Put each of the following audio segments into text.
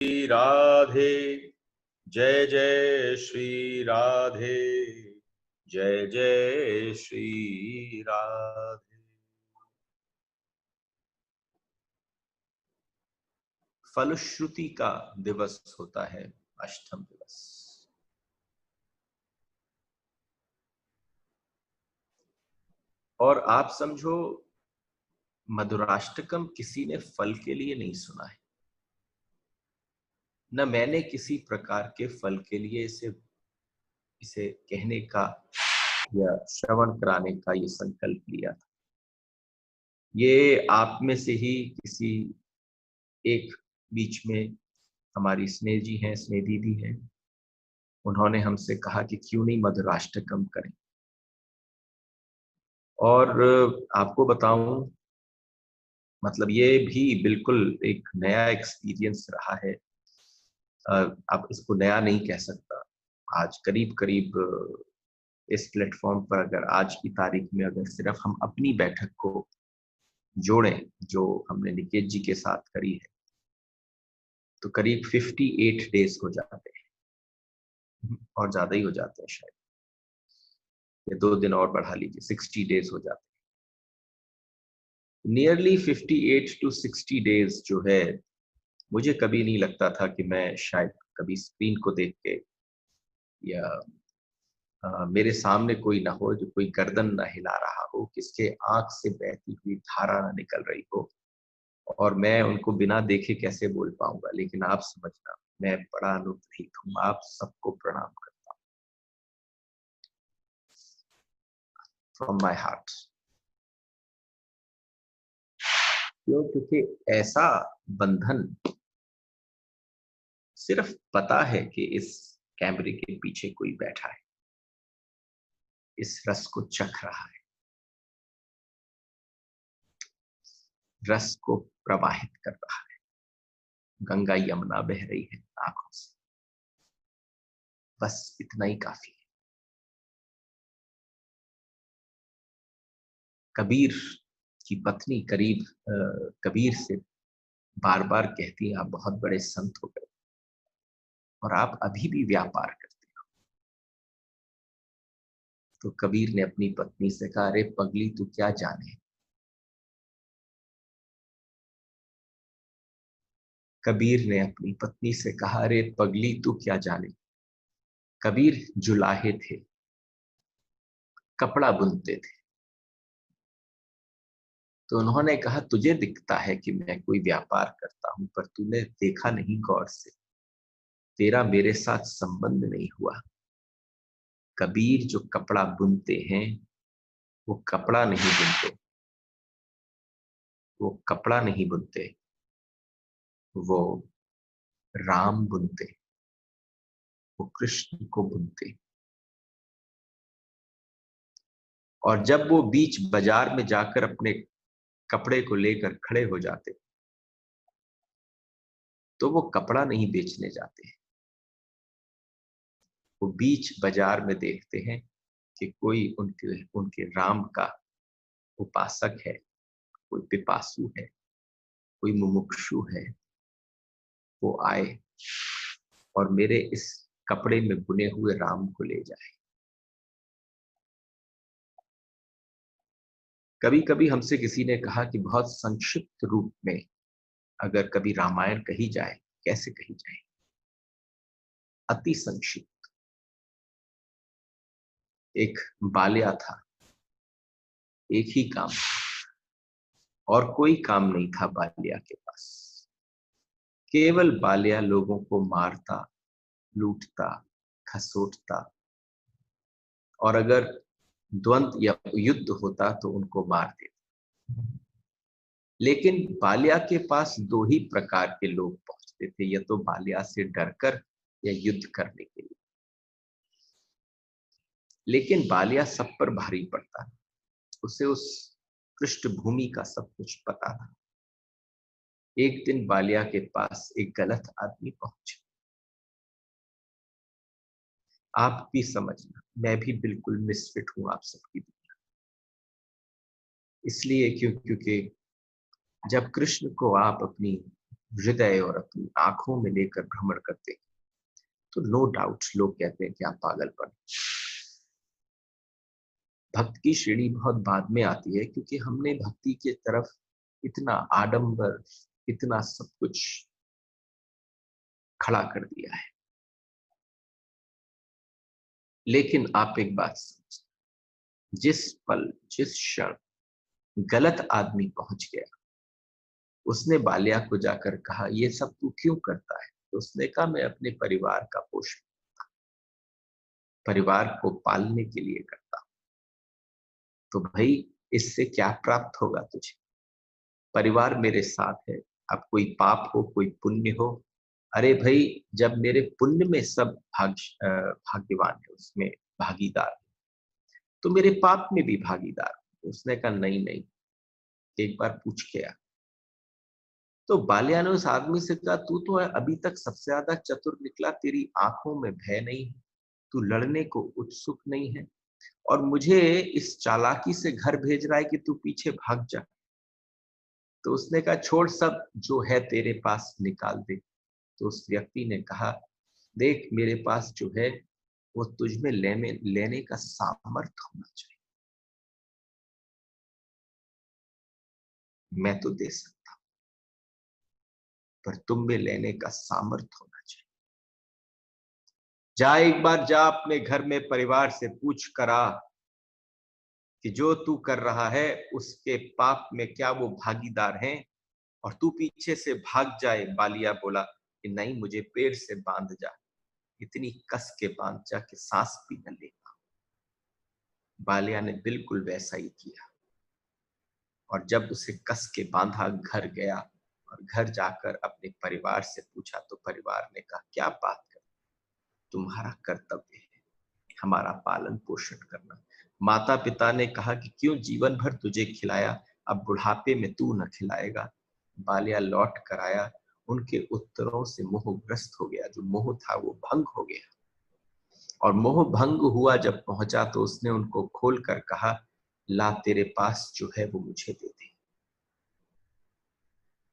श्री राधे, जय जय श्री राधे, जय जय श्री राधे। फलश्रुति का दिवस होता है अष्टम दिवस। और आप समझो, मधुराष्टकम किसी ने फल के लिए नहीं सुना है, न मैंने किसी प्रकार के फल के लिए इसे कहने का या श्रवण कराने का ये संकल्प लिया था। ये आप में से ही किसी एक बीच में हमारी स्नेह जी हैं, स्नेह दीदी हैं, उन्होंने हमसे कहा कि क्यों नहीं मधुराष्टकम करें। और आपको बताऊं, मतलब ये भी बिल्कुल एक नया एक्सपीरियंस रहा है। आप इसको नया नहीं कह सकता। आज करीब करीब इस प्लेटफॉर्म पर अगर आज की तारीख में अगर सिर्फ हम अपनी बैठक को जोड़ें जो हमने निकेत जी के साथ करी है, तो करीब 58 डेज हो जाते हैं, और ज्यादा ही हो जाते हैं शायद, या 2 दिन और बढ़ा लीजिए, 60 डेज हो जाते हैं। नियरली 58 to 60 डेज जो है, मुझे कभी नहीं लगता था कि मैं शायद कभी स्क्रीन को देख के या मेरे सामने कोई ना हो जो कोई गर्दन ना हिला रहा हो, किसके आंख से बहती हुई धारा ना निकल रही हो, और मैं उनको बिना देखे कैसे बोल पाऊंगा। लेकिन आप समझना, मैं बड़ा अनुग्रहित हूँ, आप सबको प्रणाम करता हूँ फ्रॉम माय हार्ट। क्यों? क्योंकि ऐसा बंधन सिर्फ पता है कि इस कैमरे के पीछे कोई बैठा है, इस रस को चख रहा है, रस को प्रवाहित कर रहा है। गंगा यमुना बह रही है आंखों से, बस इतना ही काफी है। कबीर की पत्नी कबीर से बार बार कहती हैं, आप बहुत बड़े संत हो गए और आप अभी भी व्यापार करते हो। तो कबीर ने अपनी पत्नी से कहा, अरे पगली तू क्या जाने। कबीर ने अपनी पत्नी से कहा, अरे पगली तू क्या जाने। कबीर जुलाहे थे, कपड़ा बुनते थे। तो उन्होंने कहा, तुझे दिखता है कि मैं कोई व्यापार करता हूं, पर तूने देखा नहीं गौर से, तेरा मेरे साथ संबंध नहीं हुआ। कबीर जो कपड़ा बुनते हैं वो कपड़ा नहीं बुनते, वो कपड़ा नहीं बुनते, वो राम बुनते, वो कृष्ण को बुनते। और जब वो बीच बाजार में जाकर अपने कपड़े को लेकर खड़े हो जाते, तो वो कपड़ा नहीं बेचने जाते हैं, वो बीच बाजार में देखते हैं कि कोई उनके उनके राम का उपासक है, कोई पिपासु है, कोई मुमुक्षु है, वो आए और मेरे इस कपड़े में बुने हुए राम को ले जाए। कभी कभी हमसे किसी ने कहा कि बहुत संक्षिप्त रूप में अगर कभी रामायण कही जाए, कैसे कही जाए? अति संक्षिप्त। एक बाल्या था, एक ही काम, और कोई काम नहीं था बाल्या के पास। केवल बाल्या लोगों को मारता, लूटता, खसोटता, और अगर द्वंद्व या युद्ध होता तो उनको मार देता। लेकिन बाल्या के पास दो ही प्रकार के लोग पहुंचते थे, या तो बाल्या से डरकर या युद्ध करने के लिए। लेकिन बाल्या सब पर भारी पड़ता, उसे उस पृष्ठभूमि का सब कुछ पता था। एक दिन बाल्या के पास एक गलत आदमी पहुंचा। आप भी समझना, मैं भी बिल्कुल मिसफिट हूं आप सबकी दुनिया। इसलिए क्योंकि जब कृष्ण को आप अपनी हृदय और अपनी आंखों में लेकर भ्रमण करते हैं, तो नो डाउट लोग कहते हैं कि आप पागलपन। भक्त की श्रेणी बहुत बाद में आती है, क्योंकि हमने भक्ति की तरफ इतना आडंबर, इतना सब कुछ खड़ा कर दिया है। लेकिन आप एक बात समझ, जिस पल जिस क्षण गलत आदमी पहुंच गया, उसने बाल्या को जाकर कहा ये सब तू क्यों करता है, तो उसने कहा मैं अपने परिवार का पोषण, परिवार को पालने के लिए करता हूं। तो भाई इससे क्या प्राप्त होगा तुझे? परिवार मेरे साथ है, अब कोई पाप हो कोई पुण्य हो, अरे भाई जब मेरे पुण्य में सब भाग्यवान है, उसमें भागीदार, तो मेरे पाप में भी भागीदार। उसने कहा नहीं नहीं, एक बार पूछ के आ। तो बाल्या ने उस आदमी से कहा तू तो अभी तक सबसे ज्यादा चतुर निकला, तेरी आंखों में भय नहीं है, तू लड़ने को उत्सुक नहीं है, और मुझे इस चालाकी से घर भेज रहा है कि तू पीछे भाग जा। तो उसने कहा छोड़, सब जो है तेरे पास निकाल दे। तो उस व्यक्ति ने कहा देख मेरे पास जो है वो तुझ में लेने लेने का सामर्थ्य होना चाहिए। मैं तो दे सकता, पर तुम में लेने का सामर्थ्य होना चाहिए। जा एक बार जा अपने घर में परिवार से पूछ करा कि जो तू कर रहा है उसके पाप में क्या वो भागीदार हैं, और तू पीछे से भाग जाए। बालिया बोला कि नहीं, मुझे पेड़ से बांध जा, इतनी कस के बांध जा कि सांस भी न ले। बालिया ने बिल्कुल वैसा ही किया, और जब उसे कस के बांधा घर गया, और घर जाकर अपने परिवार से पूछा तो परिवार ने कहा क्या बात कर, तुम्हारा कर्तव्य है हमारा पालन पोषण करना। माता पिता ने कहा कि क्यों जीवन भर तुझे खिलाया, अब बुढ़ापे में तू न खिलाएगा। बालिया लौट कर आया, उनके उत्तरों से मोहग्रस्त हो गया, जो मोह था वो भंग हो गया। और मोह भंग हुआ जब पहुंचा तो उसने उनको खोल कर कहा ला तेरे पास जो है वो मुझे दे दे।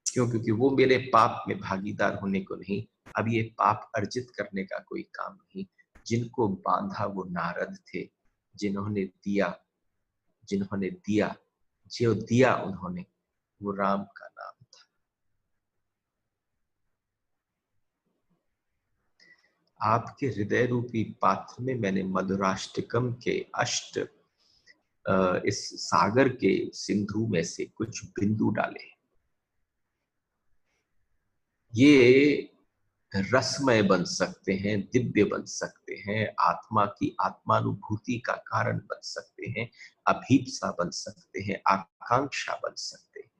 क्यों? क्योंकि वो मेरे पाप में भागीदार होने को नहीं, अब ये पाप अर्जित करने का कोई काम नहीं। जिनको बांधा वो नारद थे, जिन्होंने दिया, जिन्होंने दिया, जो दिया उन्होंने, वो राम का नाम था। आपके हृदय रूपी पात्र में मैंने मधुराष्टकम के अष्ट इस सागर के सिंधु में से कुछ बिंदु डाले। ये रसमय बन सकते हैं, दिव्य बन सकते हैं, आत्मा की आत्मानुभूति का कारण बन सकते हैं, अभीप्सा बन सकते हैं, आकांक्षा बन सकते हैं,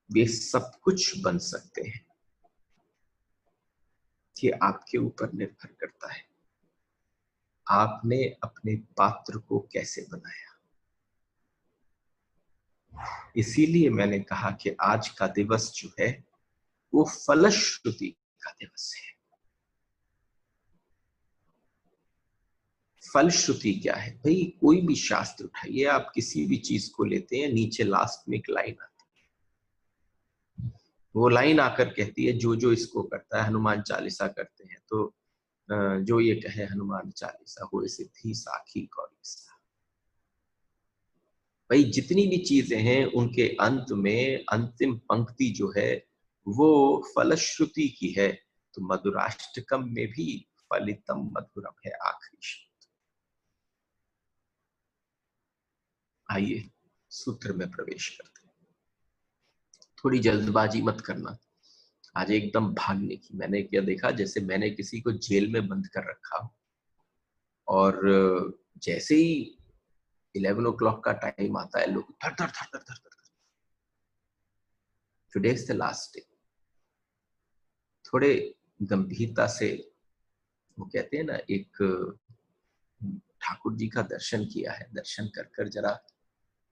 वे सब कुछ बन सकते हैं। ये आपके ऊपर निर्भर करता है, आपने अपने पात्र को कैसे बनाया। इसीलिए मैंने कहा कि आज का दिवस जो है वो फलश्रुति का दिवस है। फलश्रुति क्या है भाई? कोई भी शास्त्र उठाइए, आप किसी भी चीज को लेते हैं, नीचे लास्ट में एक लाइन आती है, वो लाइन आकर कहती है जो जो इसको करता है, हनुमान चालीसा करते हैं तो जो ये कहे हनुमान चालीसा हो सिद्धि साखी गौरी सा। भाई जितनी भी चीजें हैं उनके अंत में अंतिम पंक्ति जो है वो फलश्रुति की है। तो मधुराष्टकम में भी फलितम मधुरम है आखिरी शब्द। आइए सूत्र में प्रवेश करते हैं। थोड़ी जल्दबाजी मत करना आज एकदम भागने की। मैंने क्या देखा, जैसे मैंने किसी को जेल में बंद कर रखा हो, और जैसे ही 11 o'clock का टाइम आता है लोग धर धर धर धर धर धर। Today is the last day. थोड़े गंभीरता से, वो कहते हैं ना, एक ठाकुर जी का दर्शन किया है, दर्शन कर कर जरा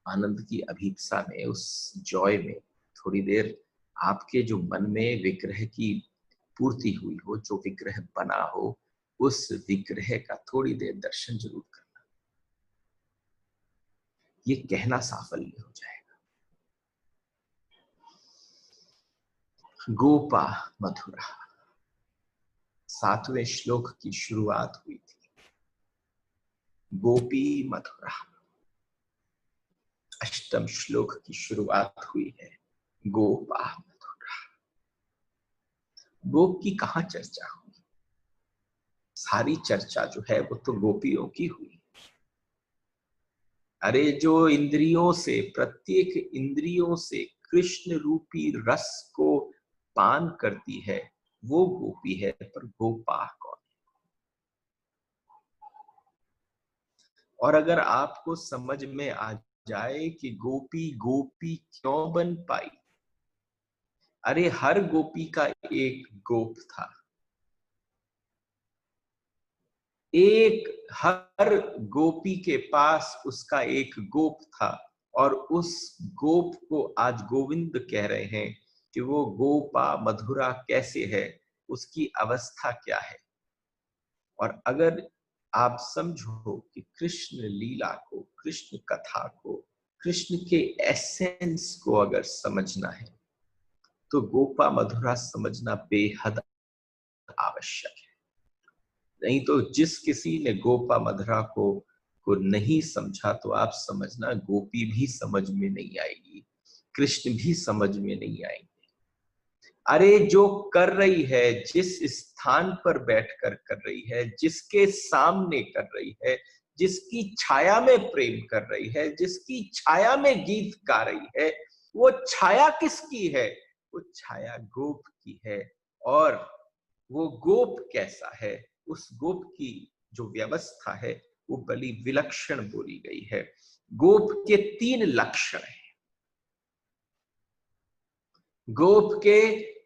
आनंद की अभीप्सा में, उस जॉय में थोड़ी देर आपके जो मन में विग्रह की पूर्ति हुई हो, जो विग्रह बना हो, उस विग्रह का थोड़ी देर दर्शन जरूर करना। ये कहना साफल्य हो जाएगा। गोपा मधुरा, 7वें श्लोक की शुरुआत हुई थी। गोपी मधुरा, 8वें श्लोक की शुरुआत हुई है गोपा मधुरा। गोप की कहां चर्चा हुई? सारी चर्चा जो है वो तो गोपियों की हुई। अरे जो इंद्रियों से, प्रत्येक इंद्रियों से कृष्ण रूपी रस को पान करती है वो गोपी है, पर गोपा कौन? और अगर आपको समझ में आ जाए कि गोपी गोपी क्यों बन पाई, अरे हर गोपी का एक गोप था, एक हर गोपी के पास उसका एक गोप था, और उस गोप को आज गोविंद कह रहे हैं कि वो गोपा मधुरा कैसे है, उसकी अवस्था क्या है। और अगर आप समझो कि कृष्ण लीला को, कृष्ण कथा को, कृष्ण के एसेंस को अगर समझना है तो गोपा मधुरा समझना बेहद आवश्यक है। नहीं तो जिस किसी ने गोपा मधुरा को नहीं समझा तो आप समझना गोपी भी समझ में नहीं आएगी, कृष्ण भी समझ में नहीं आएंगे। अरे जो कर रही है, जिस स्थान पर बैठकर कर रही है, जिसके सामने कर रही है, जिसकी छाया में प्रेम कर रही है, जिसकी छाया में गीत गा रही है, वो छाया किसकी है? वो छाया गोप की है। और वो गोप कैसा है, उस गोप की जो व्यवस्था है वो बड़ी विलक्षण बोली गई है। गोप के 3 लक्षण हैं। गोप के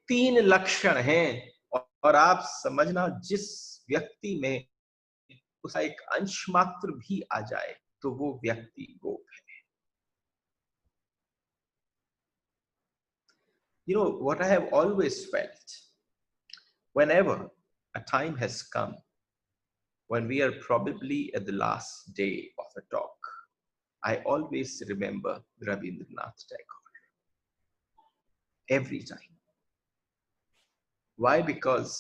3 लक्षण हैं, और आप समझना जिस व्यक्ति में उसका एक अंश मात्र भी आ जाए तो वो व्यक्ति गोप है। You know what I have always felt, whenever a time has come when we are probably at the last day of a talk, I always remember Rabindranath Tagore every time. Why? Because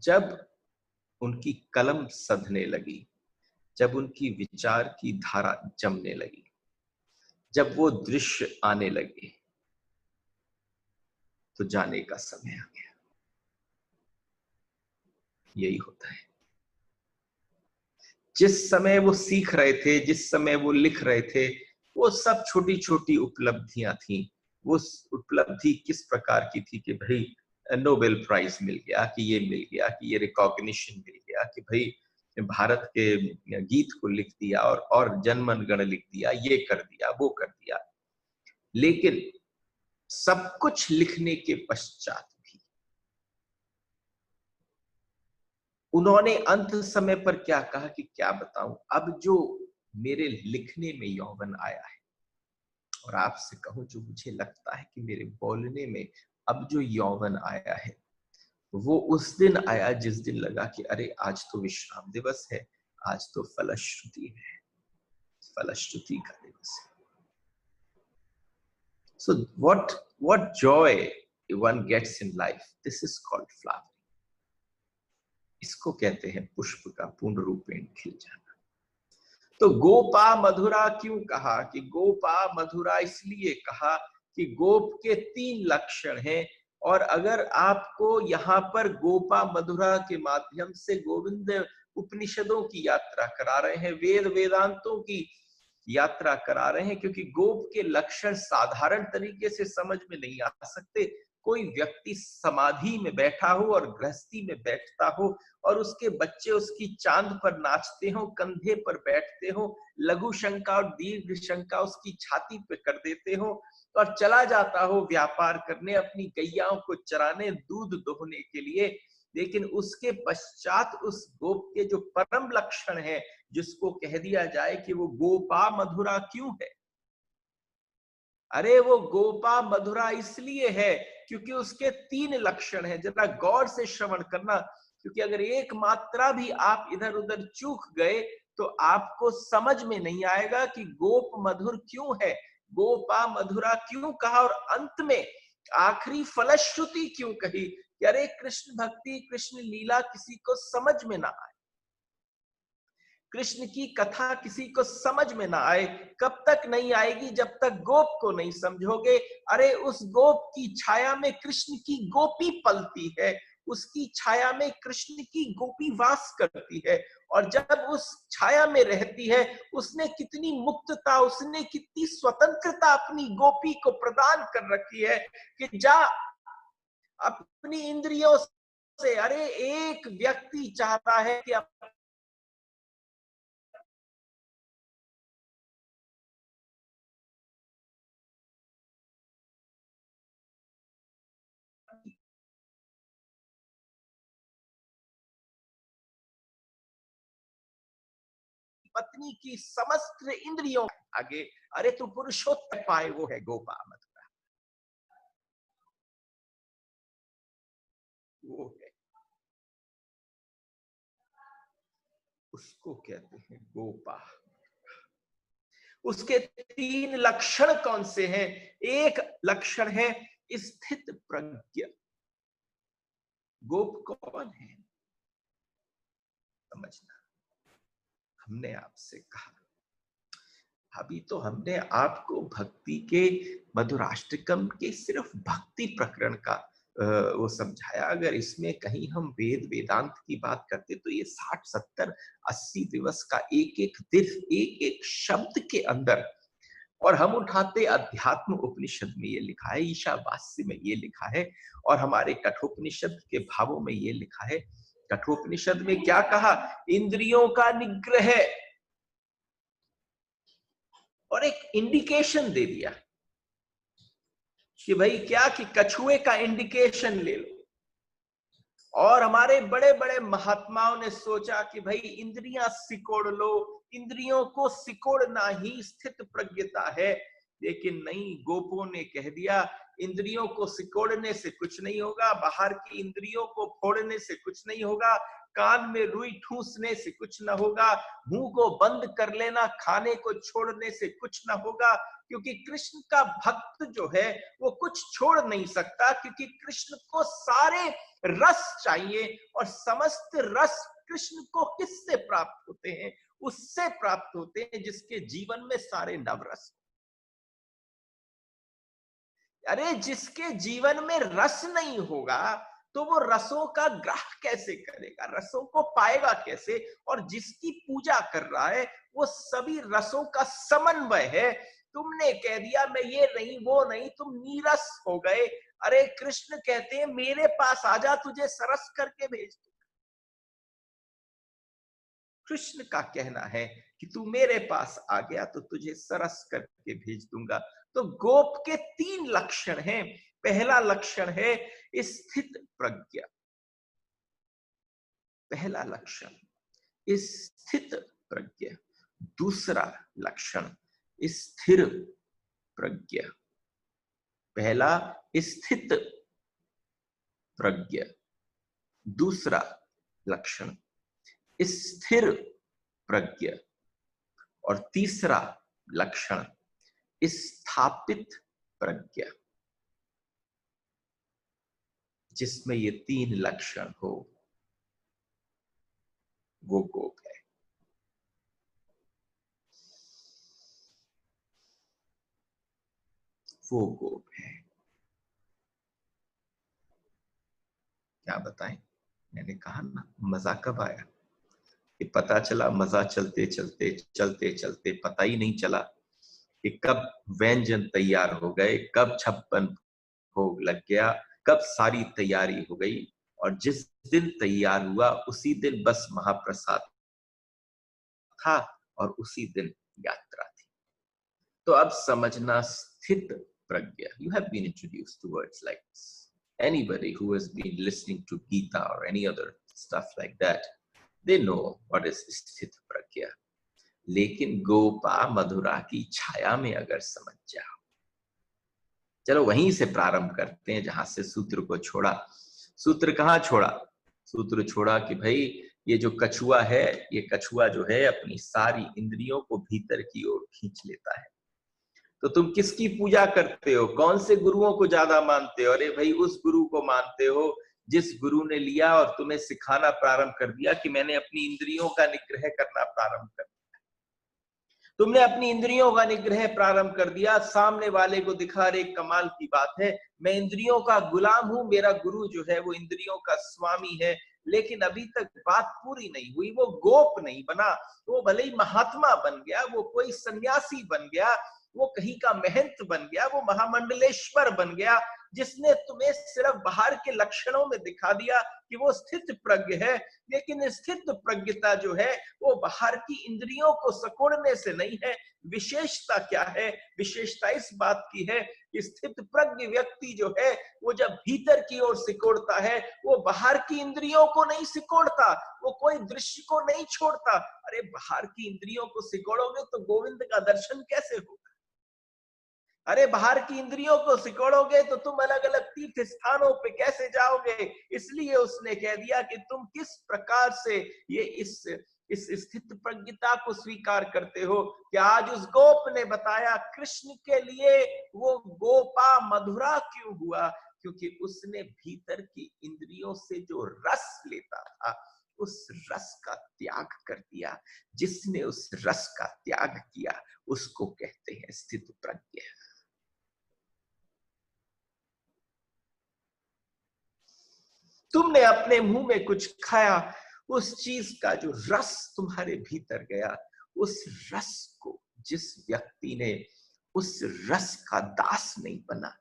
जब उनकी कलम सधने लगी, जब उनकी विचार की धारा जमने लगी, जब वो दृश्य आने लगे, तो जाने का समय आ गया। यही होता है। जिस समय वो सीख रहे थे, जिस समय वो लिख रहे थे, वो सब छोटी छोटी उपलब्धियां थी। वो उपलब्धि किस प्रकार की थी कि भाई नोबेल प्राइज मिल गया, कि ये मिल गया, कि ये रिकॉग्निशन मिल गया, कि भाई भारत के गीत को लिख दिया और जनमन गण लिख दिया, ये कर दिया, वो कर दिया। लेकिन सब कुछ लिखने के पश्चात भी उन्होंने अंत समय पर क्या कहा कि क्या बताऊं, अब जो मेरे लिखने में यौवन आया है, और आपसे कहूं जो मुझे लगता है कि मेरे बोलने में अब जो यौवन आया है, वो उस दिन आया जिस दिन लगा कि अरे आज तो विश्राम दिवस है, आज तो फलश्रुति है, फलश्रुति का दिवस है। So what joy one gets in life, this is called flowering. इसको कहते हैं पुष्प का पूर्ण रूपेण खिल जाना। तो गोपा मधुरा क्यों कहा? कि गोपा मधुरा इसलिए कहा कि गोप के 3 लक्षण हैं, और अगर आपको यहाँ पर गोपा मधुरा के माध्यम से गोविंद उपनिषदों की यात्रा करा रहे हैं, वेद वेदांतों की यात्रा करा रहे हैं, क्योंकि गोप के लक्षण साधारण तरीके से समझ में नहीं आ सकते। कोई व्यक्ति समाधि में बैठा हो और गृहस्थी में बैठता हो, और उसके बच्चे उसकी चांद पर नाचते हो, कंधे पर बैठते हो, लघु शंका और दीर्घ शंका उसकी छाती पे कर देते हो, और चला जाता हो व्यापार करने, अपनी गैयाओं को चराने, दूध दोहने के लिए। लेकिन उसके पश्चात उस गोप के जो परम लक्षण है, जिसको कह दिया जाए कि वो गोपा मधुरा क्यों है? अरे वो गोपा मधुरा इसलिए है क्योंकि उसके 3 लक्षण हैं। जरा गौर से श्रवण करना, क्योंकि अगर एक मात्रा भी आप इधर उधर चूक गए तो आपको समझ में नहीं आएगा कि गोप मधुर क्यों है, गोपा मधुरा क्यों कहा, और अंत में आखिरी फलश्रुति क्यों कही कि अरे कृष्ण भक्ति, कृष्ण लीला किसी को समझ में ना आए, कृष्ण की कथा किसी को समझ में ना आए। कब तक नहीं आएगी? जब तक गोप को नहीं समझोगे। अरे उस गोप की छाया में कृष्ण की गोपी पलती है, उसकी छाया में कृष्ण की गोपी वास करती है, और जब उस छाया में रहती है, उसने कितनी मुक्तता, उसने कितनी स्वतंत्रता अपनी गोपी को प्रदान कर रखी है कि जा अपनी इंद्रियों से, अरे एक व्यक्ति चाहता है कि पत्नी की समस्त इंद्रियों आगे, अरे तू पुरुषोत्तम पाए, वो है गोपा मथुरा, वो है, उसको कहते हैं गोपा। उसके तीन लक्षण कौन से हैं? एक लक्षण है स्थित प्रज्ञ। गोप कौन है समझना। हमने आपसे कहा, अभी तो हमने आपको भक्ति के मधुराष्टकम के सिर्फ भक्ति प्रकरण का वो समझाया। अगर इसमें कहीं हम वेद वेदांत की बात करते तो ये 60 70 80 दिवस का एक एक दिन, एक एक शब्द के अंदर, और हम उठाते अध्यात्म उपनिषद में ये लिखा है, ईशावास्य में ये लिखा है, और हमारे कठोपनिषद के भावों में ये लिखा है। कठोपनिषद में क्या कहा? इंद्रियों का निग्रह, और एक इंडिकेशन दे दिया कि भाई क्या, कि कछुए का इंडिकेशन ले लो। और हमारे बड़े बड़े महात्माओं ने सोचा कि भाई इंद्रियां सिकोड़ लो, इंद्रियों को सिकोड़ना ही स्थित प्रज्ञता है। लेकिन नहीं, गोपों ने कह दिया इंद्रियों को सिकोड़ने से कुछ नहीं होगा, बाहर की इंद्रियों को फोड़ने से कुछ नहीं होगा, कान में रुई ठूसने से कुछ ना होगा, मुंह को बंद कर लेना, खाने को छोड़ने से कुछ ना होगा, क्योंकि कृष्ण का भक्त जो है वो कुछ छोड़ नहीं सकता, क्योंकि कृष्ण को सारे रस चाहिए, और समस्त रस कृष्ण को किससे प्राप्त होते हैं? उससे प्राप्त होते हैं जिसके जीवन में सारे नवरस। अरे जिसके जीवन में रस नहीं होगा तो वो रसों का ग्राह कैसे करेगा, रसों को पाएगा कैसे? और जिसकी पूजा कर रहा है वो सभी रसों का समन्वय है। तुमने कह दिया मैं ये नहीं वो नहीं, तुम नीरस हो गए। अरे कृष्ण कहते हैं मेरे पास आजा, तुझे सरस करके भेज दूं। कृष्ण का कहना है कि तू मेरे पास आ गया तो तुझे सरस करके भेज दूंगा। तो गोप के तीन लक्षण हैं। पहला लक्षण है स्थित प्रज्ञा, पहला लक्षण स्थित प्रज्ञा। दूसरा लक्षण स्थिर प्रज्ञा। पहला स्थित प्रज्ञा, दूसरा लक्षण स्थिर प्रज्ञा, और तीसरा लक्षण स्थापित प्रज्ञा। जिसमें ये तीन लक्षण हो वो गोप है। वो गोप है। क्या बताएं? मैंने कहा ना, मजा कब आया? कि पता चला मजा चलते चलते चलते चलते पता ही नहीं चला कि कब व्यंजन तैयार हो गए, कब 56 भोग लग गया, कब सारी तैयारी हो गई, और जिस दिन तैयार हुआ उसी दिन बस महाप्रसाद था, और उसी दिन यात्रा थी। तो अब समझना स्थित प्रज्ञा। You have been introduced to words like this. Anybody who has been listening to Gita or any other stuff like that, they know what is स्थित प्रज्ञा। लेकिन गोपा मधुरा की छाया में अगर समझ जाओ, चलो वहीं से प्रारंभ करते हैं जहां से सूत्र को छोड़ा। सूत्र कहाँ छोड़ा? सूत्र छोड़ा कि भाई ये जो कछुआ है, ये कछुआ जो है अपनी सारी इंद्रियों को भीतर की ओर खींच लेता है। तो तुम किसकी पूजा करते हो, कौन से गुरुओं को ज्यादा मानते हो? अरे भाई उस गुरु को मानते हो जिस गुरु ने लिया और तुम्हें सिखाना प्रारंभ कर दिया कि मैंने अपनी इंद्रियों का निग्रह करना प्रारंभ कर दिया। तुमने अपनी इंद्रियों का निग्रह प्रारंभ कर दिया, सामने वाले को दिखा रहे, कमाल की बात है, मैं इंद्रियों का गुलाम हूं, मेरा गुरु जो है वो इंद्रियों का स्वामी है। लेकिन अभी तक बात पूरी नहीं हुई, वो गोप नहीं बना, वो भले ही महात्मा बन गया, वो कोई सन्यासी बन गया, वो कहीं का महंत बन गया, वो महामंडलेश्वर बन गया, जिसने तुम्हें सिर्फ बाहर के लक्षणों में दिखा दिया कि वो स्थित प्रज्ञ है। लेकिन स्थित प्रज्ञता जो है वो बाहर की इंद्रियों को सकोड़ने से नहीं है। विशेषता क्या है? विशेषता इस बात की है कि स्थित प्रज्ञ व्यक्ति जो है वो जब भीतर की ओर सिकोड़ता है, वो बाहर की इंद्रियों को नहीं सिकोड़ता, वो कोई दृश्य को नहीं छोड़ता। अरे बाहर की इंद्रियों को सिकोड़ोगे तो गोविंद का दर्शन कैसे होगा? अरे बाहर की इंद्रियों को सिकोड़ोगे तो तुम अलग अलग तीर्थ स्थानों पे कैसे जाओगे? इसलिए उसने कह दिया कि तुम किस प्रकार से ये इस स्थित प्रज्ञता को स्वीकार करते हो कि आज उस गोप ने बताया कृष्ण के लिए वो गोपा मधुरा क्यों हुआ, क्योंकि उसने भीतर की इंद्रियों से जो रस लेता था उस रस का त्याग कर दिया। जिसने उस रस का त्याग किया उसको कहते हैं स्थित प्रज्ञ। तुमने अपने मुंह में कुछ खाया, उस चीज का जो रस तुम्हारे भीतर गया, उस रस को जिस व्यक्ति ने उस रस का दास नहीं बना,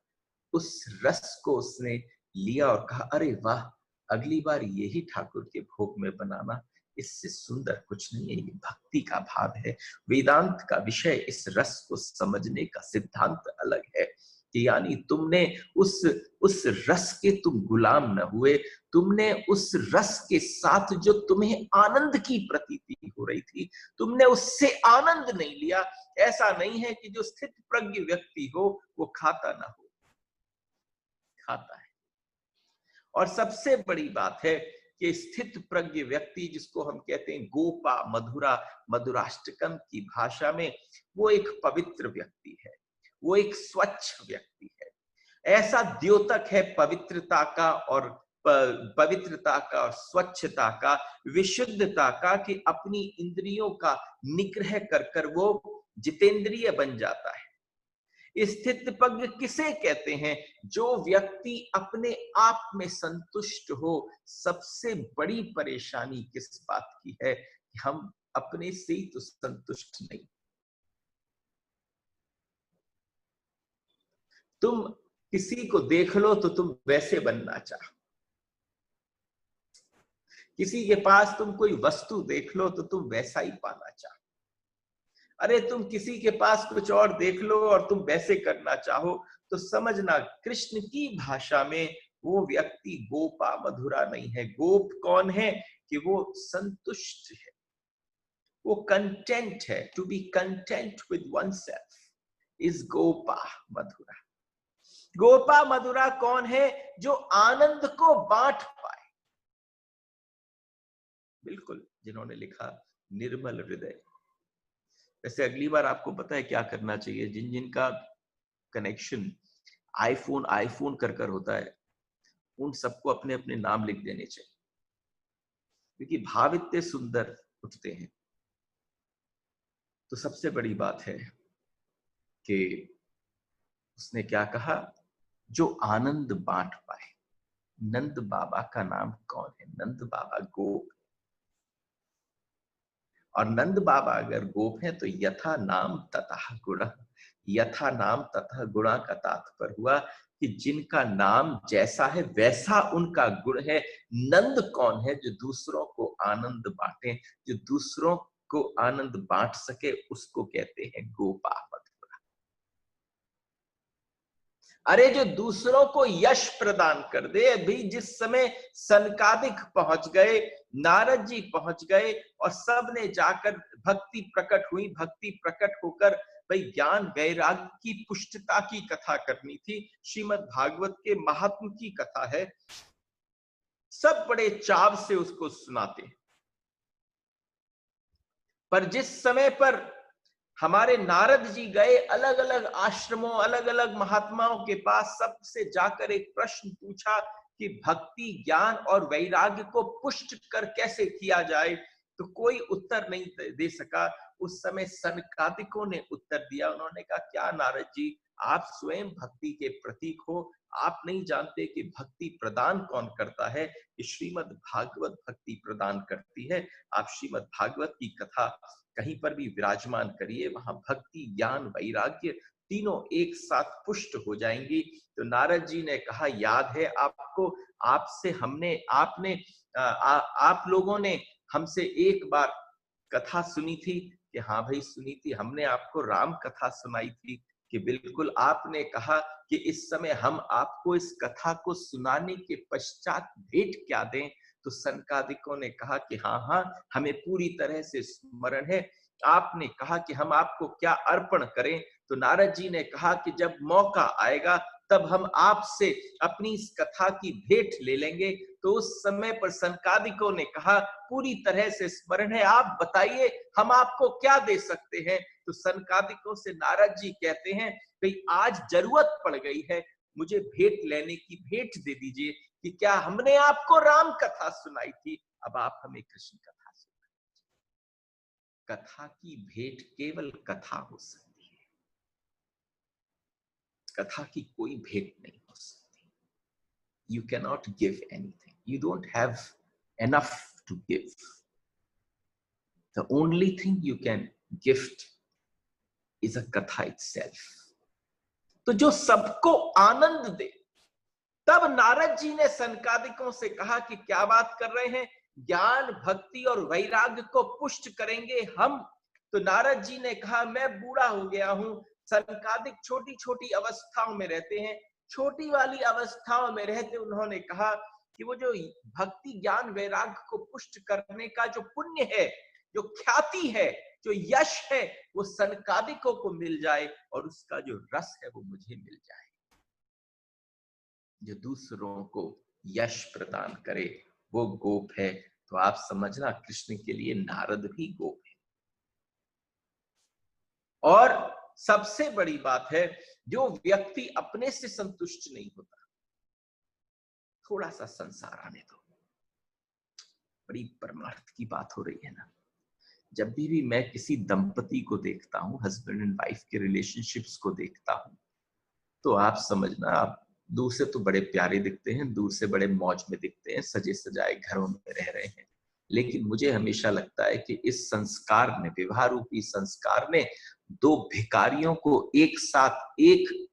उस रस को उसने लिया और कहा अरे वाह, अगली बार यही ठाकुर के भोग में बनाना, इससे सुंदर कुछ नहीं है। ये भक्ति का भाव है। वेदांत का विषय इस रस को समझने का सिद्धांत अलग है कि यानी तुमने उस रस के तुम गुलाम न हुए, तुमने उस रस के साथ जो तुम्हें आनंद की प्रतीति हो रही थी, तुमने उससे आनंद नहीं लिया। ऐसा नहीं है कि जो स्थित प्रज्ञ व्यक्ति हो वो खाता ना हो, खाता है। और सबसे बड़ी बात है कि स्थित प्रज्ञ व्यक्ति, जिसको हम कहते हैं गोपा मधुरा, मधुराष्टकम की भाषा में, वो एक पवित्र व्यक्ति है, वो एक स्वच्छ व्यक्ति है। ऐसा द्योतक है पवित्रता का और पवित्रता का और स्वच्छता का, विशुद्धता का, कि अपनी इंद्रियों का निग्रह कर कर वो जितेंद्रिय बन जाता है। स्थित प्रज्ञ किसे कहते हैं? जो व्यक्ति अपने आप में संतुष्ट हो। सबसे बड़ी परेशानी किस बात की है कि हम अपने से ही तो संतुष्ट नहीं। तुम किसी को देख लो तो तुम वैसे बनना चाहो, किसी के पास तुम कोई वस्तु देख लो तो तुम वैसा ही पाना चाहो। अरे तुम किसी के पास कुछ और देख लो और तुम वैसे करना चाहो, तो समझना कृष्ण की भाषा में वो व्यक्ति गोपा मधुरा नहीं है। गोप कौन है? कि वो संतुष्ट है, वो कंटेंट है। To be content with oneself is Gopa Madhura. Gopa Madhura कौन है? जो आनंद को बांट पाए। बिल्कुल, जिन्होंने लिखा निर्मल हृदय। वैसे अगली बार आपको पता है क्या करना चाहिए? जिन जिन का कनेक्शन आईफोन आईफोन कर कर होता है, उन सबको अपने अपने नाम लिख देने चाहिए, क्योंकि भाव इतने सुंदर उठते हैं। तो सबसे बड़ी बात है कि उसने क्या कहा? जो आनंद बांट पाए। नंद बाबा का नाम कौन है? नंद बाबा गोप। और नंद बाबा अगर गोप है तो यथा नाम तथा गुण। यथा नाम तथा गुणा का तात्पर्य हुआ कि जिनका नाम जैसा है वैसा उनका गुण है। नंद कौन है? जो दूसरों को आनंद बांटे, जो दूसरों को आनंद बांट सके, उसको कहते हैं गोपा मधुरा। अरे जो दूसरों को यश प्रदान कर दे। अभी जिस समय सनकादिक पहुंच गए, नारद जी पहुंच गए और सब ने जाकर भक्ति प्रकट हुई, भक्ति प्रकट होकर भाई ज्ञान वैराग्य की पुष्टता की कथा करनी थी। श्रीमद् भागवत के महात्म की कथा है, सब बड़े चाव से उसको सुनाते हैं। पर जिस समय पर हमारे नारद जी गए अलग अलग आश्रमों, अलग अलग महात्माओं के पास, सबसे जाकर एक प्रश्न पूछा कि भक्ति, ज्ञान और वैराग्य को पुष्ट कर कैसे किया जाए। तो कोई उत्तर नहीं दे सका। उस समय सनकादिकों ने उत्तर दिया। उन्होंने कहा, क्या नारद जी, आप स्वयं भक्ति के प्रतीक हो, आप नहीं जानते कि भक्ति प्रदान कौन करता है? कि श्रीमद् भागवत भक्ति प्रदान करती है। आप श्रीमद् भागवत की कथा कहीं पर भी विराजमान करिए, वहां भक्ति, ज्ञान, वैराग्य तीनों एक साथ पुष्ट हो जाएंगी। तो नारद जी ने कहा, याद है आपको, आपसे हमने आपने आप लोगों ने हमसे एक बार कथा सुनी थी? कि हाँ भाई सुनी थी, हमने आपको राम कथा सुनाई थी। कि बिल्कुल, आपने कहा कि इस समय हम आपको इस कथा को सुनाने के पश्चात भेंट क्या दें? तो सनकादिकों ने कहा कि हाँ हाँ, हमें पूरी तरह से स्मरण है। आपने कहा कि हम आपको क्या अर्पण करें? तो नारद जी ने कहा कि जब मौका आएगा तब हम आपसे अपनी इस कथा की भेंट ले लेंगे। तो उस समय पर सनकादिकों ने कहा, पूरी तरह से स्मरण है, आप बताइए हम आपको क्या दे सकते हैं? तो सनकादिकों से नारद जी कहते हैं, भाई आज जरूरत पड़ गई है, मुझे भेंट लेने की, भेंट दे दीजिए। कि क्या हमने आपको राम कथा सुनाई थी, अब आप हमें कृष्ण कथा सुनाइए। कथा की भेंट केवल कथा हो सकती है, कथा की कोई भेंट नहीं हो सकती। You cannot give anything. You don't have enough to give. The only thing you can gift is a katha itself. तो जो सबको आनंद दे। तब नारद जी ने सनकादिकों से कहा कि क्या बात कर रहे हैं, ज्ञान, भक्ति और वैराग्य को पुष्ट करेंगे हम? तो नारद जी ने कहा, मैं बूढ़ा हो गया हूं। सनकादिक छोटी छोटी अवस्थाओं में रहते हैं। छोटी वाली अवस्थाओं में रहते उन्होंने कहा कि वो जो भक्ति, ज्ञान, वैराग्य को पुष्ट करने का जो पुण्य है, जो ख्याति है, जो यश है, वो सनकादिकों को मिल जाए और उसका जो रस है वो मुझे मिल जाए। जो दूसरों को यश प्रदान करे वो गोप है। तो आप समझना, कृष्ण के लिए नारद भी गोप है। और सबसे बड़ी बात है, जो व्यक्ति अपने से संतुष्ट नहीं होता, थोड़ा सा संसार आने दो। बड़ी परमार्थ की बात हो रही है ना। जब भी मैं किसी दंपति को देखता हूं, हस्बैंड एंड वाइफ के रिलेशनशिप्स को देखता हूं, तो आप समझना, आप दूर से तो बड़े प्यारे दिखते हैं, दूर से बड़े मौज में दिखते हैं, सजे सजाए घरों में रह रहे हैं। लेकिन मुझे हमेशा लगता है कि इस संस्कार ने, विवाह रूपी संस्कार ने, दो भिखारियों को एक साथ, एक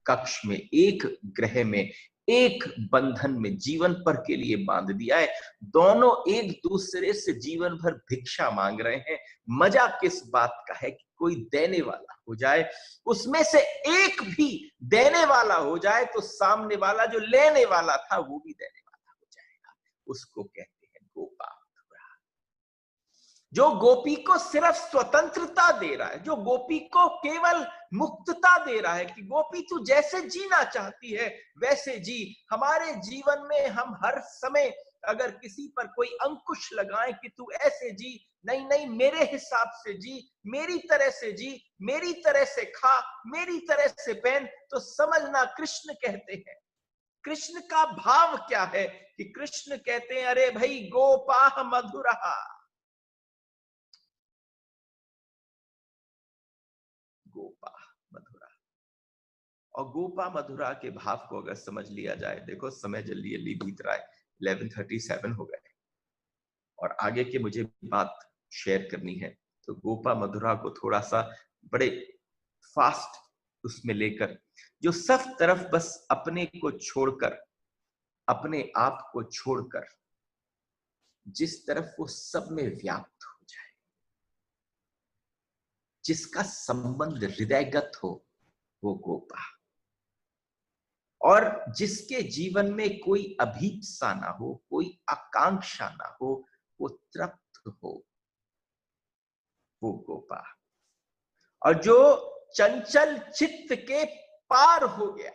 कक्ष में, एक ग्रह में, एक बंधन में जीवन पर के लिए बांध दिया है। दोनों एक दूसरे से जीवन भर भिक्षा मांग रहे हैं। मजा किस बात का है कि कोई देने वाला हो जाए, उसमें से एक भी देने वाला हो जाए तो सामने वाला जो लेने वाला था वो भी देने वाला हो जाएगा। उसको कहते हैं गोपा। जो गोपी को सिर्फ स्वतंत्रता दे रहा है, जो गोपी को केवल मुक्तता दे रहा है कि गोपी तू जैसे जीना चाहती है वैसे जी। हमारे जीवन में हम हर समय अगर किसी पर कोई अंकुश लगाएं कि तू ऐसे जी, नहीं नहीं मेरे हिसाब से जी, मेरी तरह से जी, मेरी तरह से खा, मेरी तरह से पहन, तो समझना कृष्ण कहते हैं। कृष्ण का भाव क्या है कि कृष्ण कहते हैं, अरे भाई गोपाह मधुरहा, गोपा मधुरा। और गोपा मधुरा के भाव को अगर समझ लिया जाए, देखो समय जल्दी जल्दी बीत रहा है, 11:37 हो गए और आगे की मुझे बात शेयर करनी है। तो गोपा मधुरा को थोड़ा सा बड़े फास्ट उसमें लेकर, जो सब तरफ बस अपने को छोड़कर, अपने आप को छोड़कर, जिस तरफ वो सब में व्याप्त हो जाए, जिसका संबंध हृदयगत हो, वो गोपा। और जिसके जीवन में कोई अभीप्सा ना हो, कोई आकांक्षा ना हो, वो तृप्त हो, वो गोपा। और जो चंचल चित्त के पार हो गया।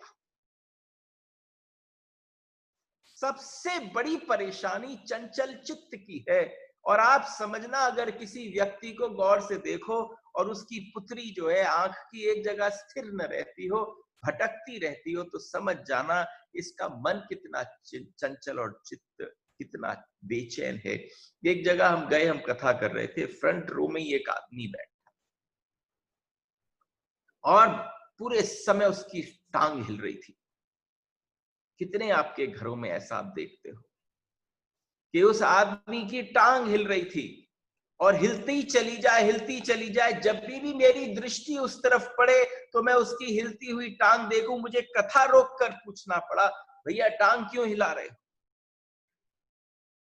सबसे बड़ी परेशानी चंचल चित्त की है। और आप समझना, अगर किसी व्यक्ति को गौर से देखो और उसकी पुत्री जो है आंख की एक जगह स्थिर न रहती हो, भटकती रहती हो, तो समझ जाना इसका मन कितना चंचल और चित्त कितना बेचैन है। एक जगह हम गए, हम कथा कर रहे थे, फ्रंट रो में ही एक आदमी बैठा और पूरे समय उसकी टांग हिल रही थी। कितने आपके घरों में ऐसा आप देखते हो कि उस आदमी की टांग हिल रही थी और हिलती चली जाए, जब भी मेरी दृष्टि उस तरफ पड़े तो मैं उसकी हिलती हुई टांग देखूं, मुझे कथा रोक कर पूछना पड़ा, भैया टांग क्यों हिला रहे हो?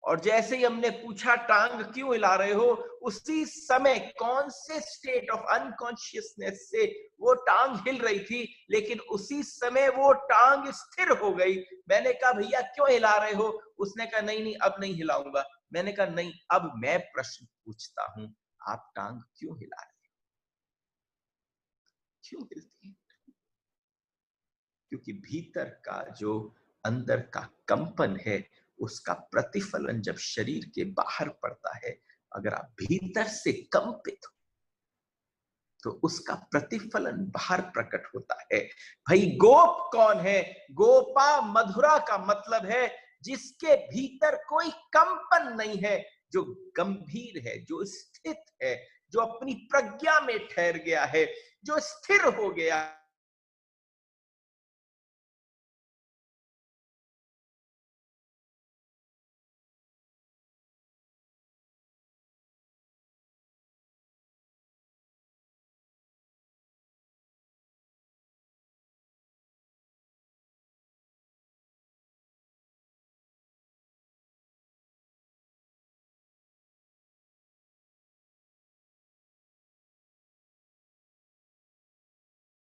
और जैसे ही हमने पूछा टांग क्यों हिला रहे हो, उसी समय कौन से स्टेट ऑफ अनकॉन्शियसनेस से वो टांग हिल रही थी, लेकिन उसी समय वो टांग स्थिर हो गई। मैंने कहा भैया क्यों हिला रहे हो? उसने कहा नहीं नहीं अब नहीं हिलाऊंगा। मैंने कहा नहीं, अब मैं प्रश्न पूछता हूं, आप टांग क्यों हिला रहे हो? क्यों हिलती है? क्योंकि भीतर का जो अंदर का कंपन है, उसका प्रतिफलन जब शरीर के बाहर पड़ता है, अगर आप भीतर से कंपित हो तो उसका प्रतिफलन बाहर प्रकट होता है। भाई गोप कौन है? गोपा मधुरा का मतलब है जिसके भीतर कोई कंपन नहीं है, जो गंभीर है, जो स्थित है, जो अपनी प्रज्ञा में ठहर गया है, जो स्थिर हो गया